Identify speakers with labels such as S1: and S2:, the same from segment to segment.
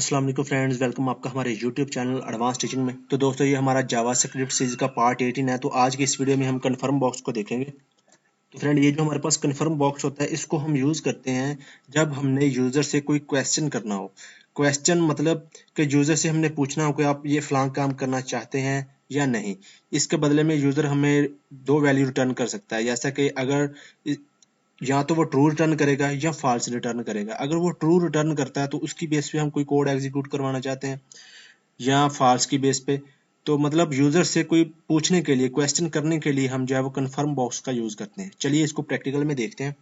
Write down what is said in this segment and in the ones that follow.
S1: अस्सलाम वालेकुम friends, welcome आपका हमारे यूट्यूब चैनल एडवांस टीचिंग में। तो दोस्तों, ये हमारा जावा स्क्रिप्ट सीरीज का पार्ट 18 है। तो आज की इस वीडियो में हम कन्फर्म बॉक्स को देखेंगे। तो फ्रेंड, ये जो हमारे पास कन्फर्म बॉक्स होता है, इसको हम यूज़ करते हैं जब हमने यूज़र से कोई क्वेश्चन करना हो। क्वेश्चन मतलब कि यूज़र से हमने पूछना हो कि आप ये फ़लाँ काम करना चाहते हैं या नहीं। इसके बदले में यूज़र हमें दो वैल्यू रिटर्न कर सकता है, जैसा कि अगर या तो वो ट्रू रिटर्न करेगा या फॉल्स रिटर्न करेगा। अगर वो ट्रू रिटर्न करता है तो उसकी बेस पे हम कोई कोड एग्जीक्यूट करवाना चाहते हैं, या फॉल्स की बेस पे। तो मतलब यूजर से कोई पूछने के लिए, क्वेश्चन करने के लिए हम जो है वो कन्फर्म बॉक्स का यूज करते हैं। चलिए इसको प्रैक्टिकल में देखते हैं।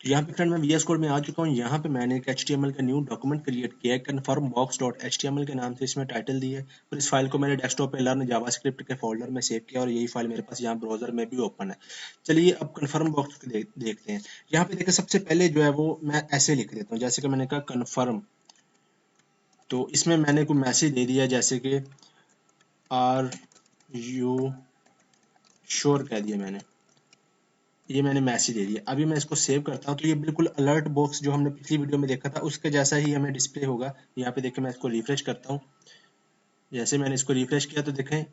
S1: तो यहाँ पे फ्रेंड मैं VS कोड में आ चुका हूँ। यहाँ पे मैंने एक HTML का न्यू डॉक्यूमेंट क्रिएट किया है, कन्फर्म बॉक्स डॉट HTML के नाम से इसमें टाइटल दी है। और इस फाइल को मैंने डेस्कटॉप पे लर्न जावास्क्रिप्ट के फोल्डर में सेव किया और यही फाइल मेरे पास यहाँ ब्राउजर में भी ओपन है। चलिए अब कन्फर्म बॉक्स को देखते हैं। यहाँ पे देखिए, सबसे पहले जो है वो मैं ऐसे लिख देता हूँ, जैसे कि मैंने कहा कन्फर्म। तो इसमें मैंने कोई मैसेज दे दिया, जैसे कि आर यू श्योर कह दिया मैंने। ये मैंने मैसेज दे दिया। अभी मैं इसको सेव करता हूँ तो ये बिल्कुल अलर्ट बॉक्स जो हमने पिछली वीडियो में देखा था उसके जैसा ही हमें डिस्प्ले होगा। यहाँ पे देखिए, मैं इसको रिफ्रेश करता हूँ। जैसे मैंने इसको रिफ्रेश किया तो देखें,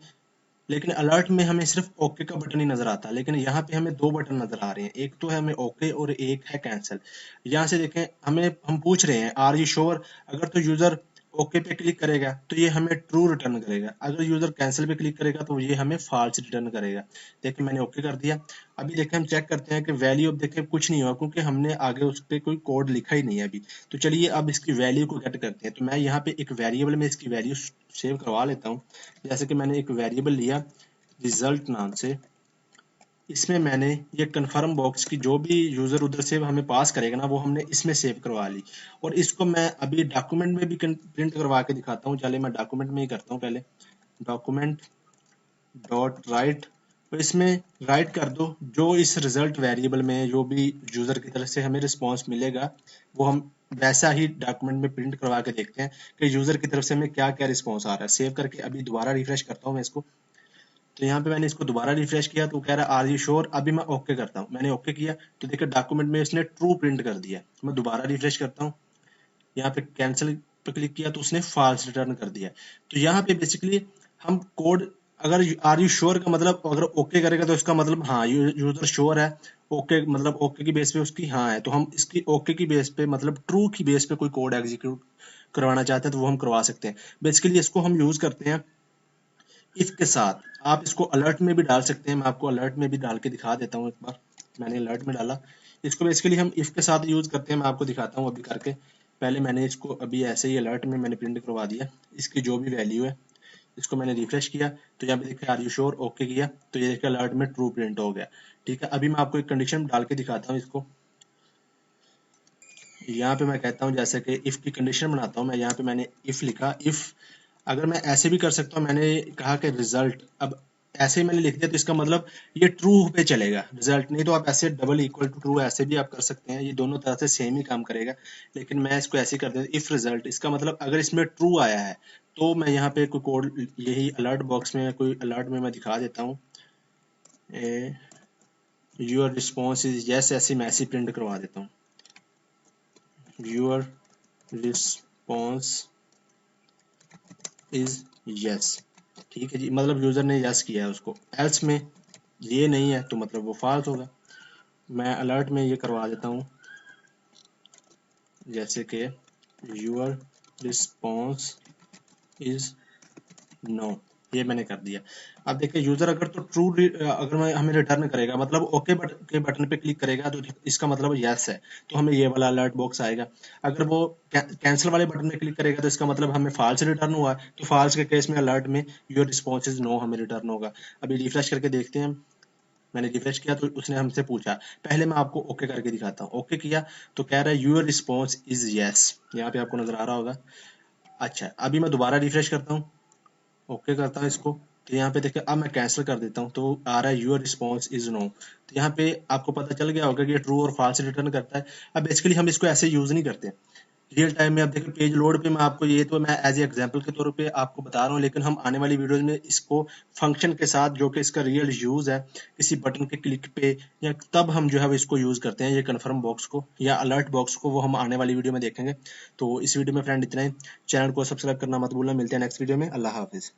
S1: लेकिन अलर्ट में हमें सिर्फ ओके का बटन ही नजर आता है, लेकिन यहाँ पे हमें दो बटन नजर आ रहे हैं। एक तो है हमें ओके और एक है कैंसिल। यहाँ से देखें, हम पूछ रहे हैं आर यू श्योर। अगर तो यूजर ओके पे क्लिक करेगा तो ये हमें ट्रू रिटर्न करेगा। अगर यूजर कैंसिल पे क्लिक करेगा तो ये हमें फॉल्स रिटर्न करेगा। देखिए मैंने ओके कर दिया। अभी देखें, हम चेक करते हैं कि वैल्यू, अब देखें कुछ नहीं हुआ क्योंकि हमने आगे उस पर कोई कोड लिखा ही नहीं है अभी। तो चलिए अब इसकी वैल्यू को गेट करते हैं। तो मैं यहाँ पे एक वेरिएबल में इसकी वैल्यू सेव करवा लेता हूँ। जैसे कि मैंने एक वेरिएबल लिया रिजल्ट नाम से। इसमें मैंने ये कन्फर्म बॉक्स की जो भी यूजर उधर से हमें पास करेगा ना, वो हमने इसमें सेव करवा ली। और इसको मैं अभी डॉक्यूमेंट में भी प्रिंट करवा के दिखाता हूँ। चलिए मैं डॉक्यूमेंट में ही करता हूँ पहले। डॉक्यूमेंट डॉट राइट, तो इसमें राइट कर दो जो इस रिजल्ट वेरिएबल में जो भी यूजर की तरफ से हमें रिस्पॉन्स मिलेगा, वो हम वैसा ही डॉक्यूमेंट में प्रिंट करवा के देखते हैं कि यूजर की तरफ से हमें क्या क्या रिस्पॉन्स आ रहा है। सेव करके अभी दोबारा रिफ्रेश करता हूँ मैं इसको। तो यहाँ पे मैंने इसको दोबारा रिफ्रेश किया तो कह रहा है आर यू श्योर। अभी मैं ओके करता हूँ। मैंने ओके किया तो देखिए डॉक्यूमेंट में इसने ट्रू प्रिंट कर दिया। मैं दोबारा रिफ्रेश करता हूँ। यहाँ पे कैंसिल पे क्लिक किया तो उसने फॉल्स रिटर्न कर दिया। तो यहाँ पे बेसिकली हम कोड, अगर आर यू श्योर का मतलब अगर ओके करेगा तो इसका मतलब हाँ यूजर श्योर है। ओके मतलब ओके की बेस पे उसकी हाँ है, तो हम इसकी ओके की बेस पे मतलब ट्रू की बेस पे कोई कोड एग्जीक्यूट करवाना चाहते हैं तो वो हम करवा सकते हैं। बेसिकली इसको हम यूज करते हैं इफ के साथ। आप इसको अलर्ट में भी डाल सकते हैं। मैं आपको अलर्ट में भी डाल के दिखा देता हूँ एक बार। मैंने अलर्ट में डाला। इसको बेसिकली हम इफ के साथ यूज करते हैं। मैं आपको दिखाता हूँ अभी करके। पहले मैंने इसको अभी ऐसे ही अलर्ट में मैंने प्रिंट करवा दिया। इसकी जो भी वैल्यू है, इसको मैंने रिफ्रेश किया तो यहाँ पे देखिए आर यू श्योर, ओके किया तो ये देखिए अलर्ट में ट्रू प्रिंट हो गया। ठीक है, अभी मैं आपको एक कंडीशन डाल के दिखाता हूँ इसको। यहाँ पे मैं कहता हूँ, जैसे कि इफ की कंडीशन बनाता हूँ मैं। यहाँ पे मैंने इफ लिखा। इफ अगर मैं ऐसे भी कर सकता हूँ, मैंने कहा कि रिजल्ट, अब ऐसे ही मैंने लिख दिया तो इसका मतलब ये ट्रू पे चलेगा रिजल्ट। नहीं तो आप ऐसे डबल इक्वल टू ट्रू ऐसे भी आप कर सकते हैं, ये दोनों तरह से सेम ही काम करेगा। लेकिन मैं इसको ऐसे कर देता हूँ इफ रिजल्ट। इसका मतलब अगर इसमें ट्रू आया है तो मैं यहाँ पे कोई कोड, यही अलर्ट बॉक्स में कोई अलर्ट में मैं दिखा देता हूँ, यूर रिस्पॉन्स इज यस, ऐसे मैसेज प्रिंट करवा देता हूँ। Your response is yes. ठीक है जी, मतलब यूजर ने यस किया है उसको। एल्स में ये नहीं है तो मतलब वो फॉल्स होगा। मैं अलर्ट में ये करवा देता हूँ, जैसे कि यूर रिस्पॉन्स इज नो। ये मैंने कर दिया। अब देखिए यूजर अगर तो ट्रू, अगर मैं हमें रिटर्न करेगा मतलब ओके के बटन पे क्लिक करेगा तो इसका मतलब यस है, तो हमें ये वाला अलर्ट बॉक्स आएगा। अगर वो कैंसिल वाले बटन पे क्लिक करेगा तो इसका मतलब हमें फॉल्स रिटर्न हुआ, तो फॉल्स के केस में अलर्ट में योर रिस्पॉन्स इज नो हमें रिटर्न होगा। अभी रिफ्रेश करके देखते हैं। मैंने रिफ्रेश किया तो उसने हमसे पूछा। पहले मैं आपको ओके करके दिखाता हूँ। ओके किया तो कह रहा है यूर रिस्पॉन्स इज यस। यहाँ पे आपको नजर आ रहा होगा। अच्छा, अभी मैं दोबारा रिफ्रेश करता हूँ, ओके करता हूँ इसको। तो यहाँ पे देखिए, अब मैं कैंसिल कर देता हूँ तो आ रहा है यूर रिस्पॉन्स इज नो। तो यहाँ पे आपको पता चल गया होगा कि ये ट्रू और फॉल्स रिटर्न करता है। अब बेसिकली हम इसको ऐसे यूज नहीं करते। रियल टाइम में अब देखिए पेज लोड पे मैं आपको ये तो मैं एज ए एग्जांपल के तौर पे आपको बता रहा हूँ, लेकिन हम आने वाली वीडियोस में इसको फंक्शन के साथ जो कि इसका रियल यूज है किसी बटन के क्लिक पे या तब हम जो है वो इसको यूज करते हैं, ये कन्फर्म बॉक्स को या अलर्ट बॉक्स को, वो हम आने वाली वीडियो में देखेंगे। तो इस वीडियो में फ्रेंड इतना ही। चैनल को सब्सक्राइब करना मत भूलना। मिलते हैं नेक्स्ट वीडियो में। अल्लाह हाफिज।